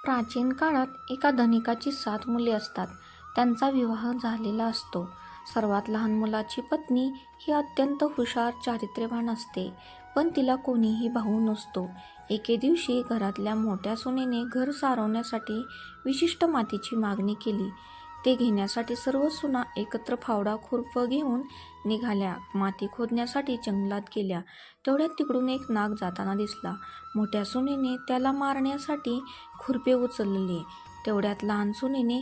प्राचीन काळात एका धनिकाची 7 मुले असतात. त्यांचा विवाह झालेला असतो. सर्वात लहान मुलाची पत्नी ही अत्यंत हुशार, चारित्र्यवान असते, पण तिला कोणीही भाऊ नसतो. एके दिवशी घरातल्या मोठ्या सुनेने घर सारवण्यासाठी विशिष्ट मातीची मागणी केली. ते घेण्यासाठी सर्व सुना एकत्र फावडा खुरपं घेऊन निघाल्या. माती खोदण्यासाठी जंगलात गेल्या. तेवढ्यात तिकडून एक नाग जाताना दिसला. मोठ्या सुनेने त्याला मारण्यासाठी खुरपे उचलले. तेवढ्यात लहान सुनेने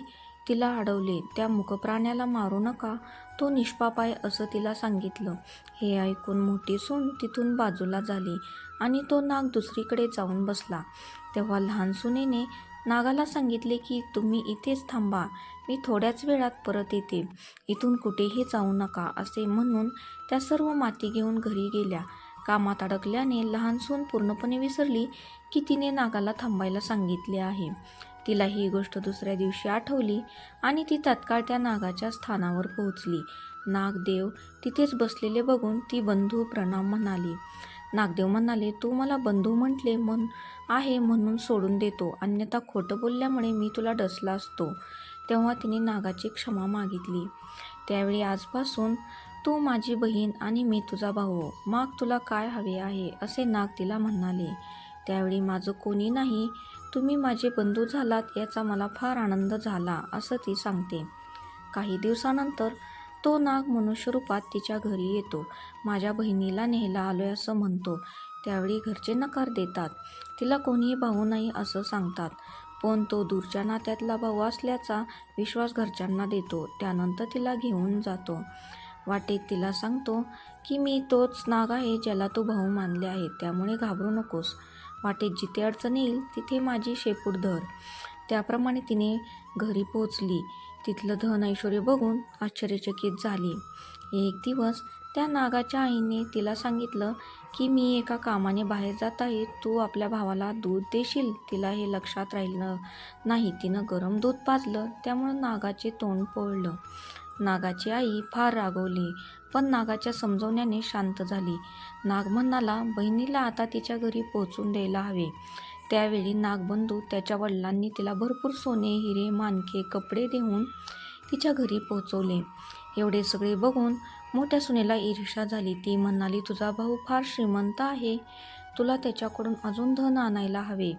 तिला अडवले. त्या मूकप्राण्याला मारू नका, तो निष्पाप आहे असं तिला सांगितलं. हे ऐकून मोठी सून तिथून बाजूला झाली आणि तो नाग दुसरीकडे जाऊन बसला. तेव्हा लहान सुनेने नागाला सांगितले की तुम्ही इथेच थांबा, मी थोड्याच वेळात परत येते, इथून कुठेही जाऊ नका. असे म्हणून त्या सर्व माती घेऊन घरी गेल्या. कामात अडकल्याने लहान सून पूर्णपणे विसरली की तिने नागाला थांबायला सांगितले आहे. तिला ही गोष्ट दुसऱ्या दिवशी आठवली आणि ती तात्काळ त्या नागाच्या स्थानावर पोहोचली. नागदेव तिथेच बसलेले बघून ती बंधू प्रणाम म्हणाली. नागदेव म्हणाले, तू मला बंधू म्हटले आहे म्हणून सोडून देतो, अन्यथा खोटं बोलल्यामुळे मी तुला डसला असतो. तेव्हा तिने नागाची क्षमा मागितली. त्यावेळी आजपासून तू माझी बहीण आणि मी तुझा भाऊ, माग तुला काय हवे आहे असे नाग तिला म्हणाले. त्यावेळी माझं कोणी नाही, तुम्ही माझे बंधू झालात याचा मला फार आनंद झाला असं ती सांगते. काही दिवसानंतर तो नाग मनुष्य रूपात तिच्या घरी येतो. माझ्या बहिणीला न्यायला आलोय असं म्हणतो. त्यावेळी घरचे नकार देतात. तिला कोणीही भाऊ नाही असं सांगतात, पण तो दूरच्या नात्यातला भाऊ असल्याचा विश्वास घरच्यांना देतो. त्यानंतर तिला घेऊन जातो. वाटेत तिला सांगतो की मी तोच नाग आहे ज्याला तू भाऊ मानले आहे, त्यामुळे घाबरू नकोस. वाटेत जिथे अडचण येईल तिथे माझी शेपूट धर. त्याप्रमाणे तिने घरी पोहोचली. तिथलं धन ऐश्वर्य बघून आश्चर्यचकित झाली. एक दिवस त्या नागाच्या आईने तिला सांगितलं की मी एका कामाने बाहेर जात आहे, तू आपल्या भावाला दूध देशील. तिला हे लक्षात राहिलं नाही. तिनं गरम दूध पाजलं, त्यामुळे नागाचे तोंड पोळलं. नागाची आई फार रागवली, पण नागाच्या समजवण्याने शांत झाली. नाग म्हणाला, बहिणीला आता तिच्या घरी पोहोचून द्यायला हवे. त्यावेळी नागबंधू त्याच्या वडिलांनी तिला भरपूर सोने, हिरे, माणके, कपडे देऊन तिच्या घरी पोहोचवले. एवढे सगळे बघून मोठ्या सुनेला ईर्ष्या झाली. ती म्हणाली, तुझा भाऊ फार श्रीमंत आहे, तुला त्याच्याकडून अजून धन आणायला हवे.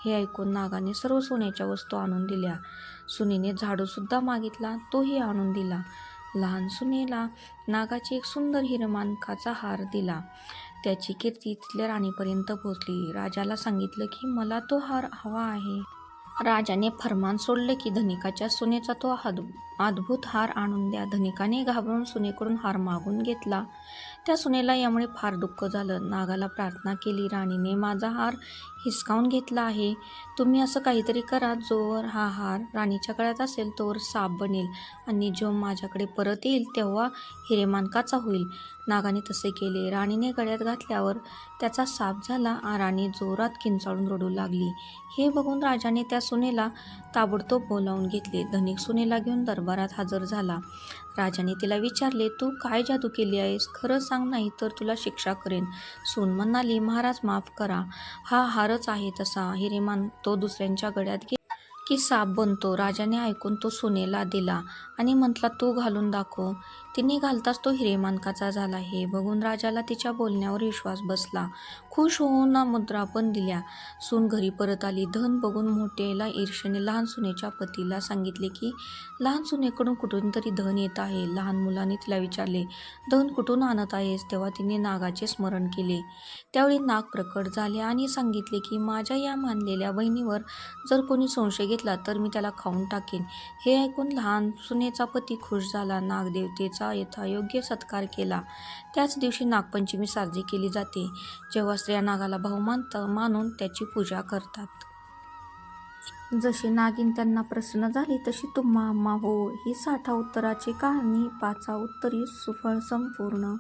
हे ऐकून नागाने सर्व सोन्याच्या वस्तू आणून दिल्या. सुनेने झाडूसुद्धा मागितला, तोही आणून दिला. लहान सुनेला नागाची एक सुंदर हिरेमाणकाचा हार दिला. त्याची कीर्ती तिथल्या राणीपर्यंत पोहोचली. राजाला सांगितलं की मला तो हार हवा आहे. राजाने फर्मान सोडले की धनिकाच्या सुनेचा तो अद्भुत हार आणून द्या. धनिकाने घाबरून सुनेकडून हार मागून घेतला. त्या सुनेला यामुळे फार दुःख झालं. नागाला प्रार्थना केली, राणीने माझा हार हिसकावून घेतला आहे, तुम्ही असं काहीतरी करा, जोवर हा हार राणीच्या गळ्यात असेल तोवर साप बनेल आणि जो माझ्याकडे परत येईल तेव्हा हिरेमाणकाचा होईल. नागाने तसे केले. राणीने गळ्यात घातल्यावर त्याचा साप झाला. राणी जोरात किंचाळून रडू लागली. हे बघून राजाने त्या सुनेला ताबडतोब बोलावून घेतले. धनिक सुनेला घेऊन दरबारात हजर झाला. राजाने तिला विचारले, तू काय जादू केली आहेस, खरं सांग, नाही तर तुला शिक्षा करेन. सून म्हणाली, महाराज माफ करा, हा हारच आहे तसा. हिरेमान तो दुसऱ्यांच्या गळ्यात की साप बनतो. राजाने ऐकून तो सुनेला दिला आणि म्हटला, तू घालून दाखव. तिने घालताच तो हिरेमाणकाचा झाला. हे बघून राजाला तिच्या बोलण्यावर विश्वास बसला. खुश होऊन मुद्रा पण दिल्या. सून घरी परत आली. धन बघून मोठ्याला ईर्ष्येने लहान सुनेच्या पतीला सांगितले की लहान सुनेकडून कुठून तरी धन येत आहे. लहान मुलाने तिला विचारले, धन कुठून आणत आहेस? तेव्हा तिने नागाचे स्मरण केले. त्यावेळी नाग प्रकट झाले आणि सांगितले की माझ्या या मानलेल्या बहिणीवर जर कोणी संशय घेतला तर मी त्याला खाऊन टाकेन. हे ऐकून लहान सुनेचा पती खुश झाला. नागदेवतेचा यथायोग्य सत्कार केला. त्याच दिवशी नागपंचमी साजरी केली जाते, जेव्हा स्त्रिया नागाला भाऊ मानून त्याची पूजा करतात. जशी नागिन त्यांना प्रसन्न झाली तशी तुम्हा आम्हा हो. ही 60 उत्तराची कहाणी. 5 उत्तरी सुफळ संपूर्ण.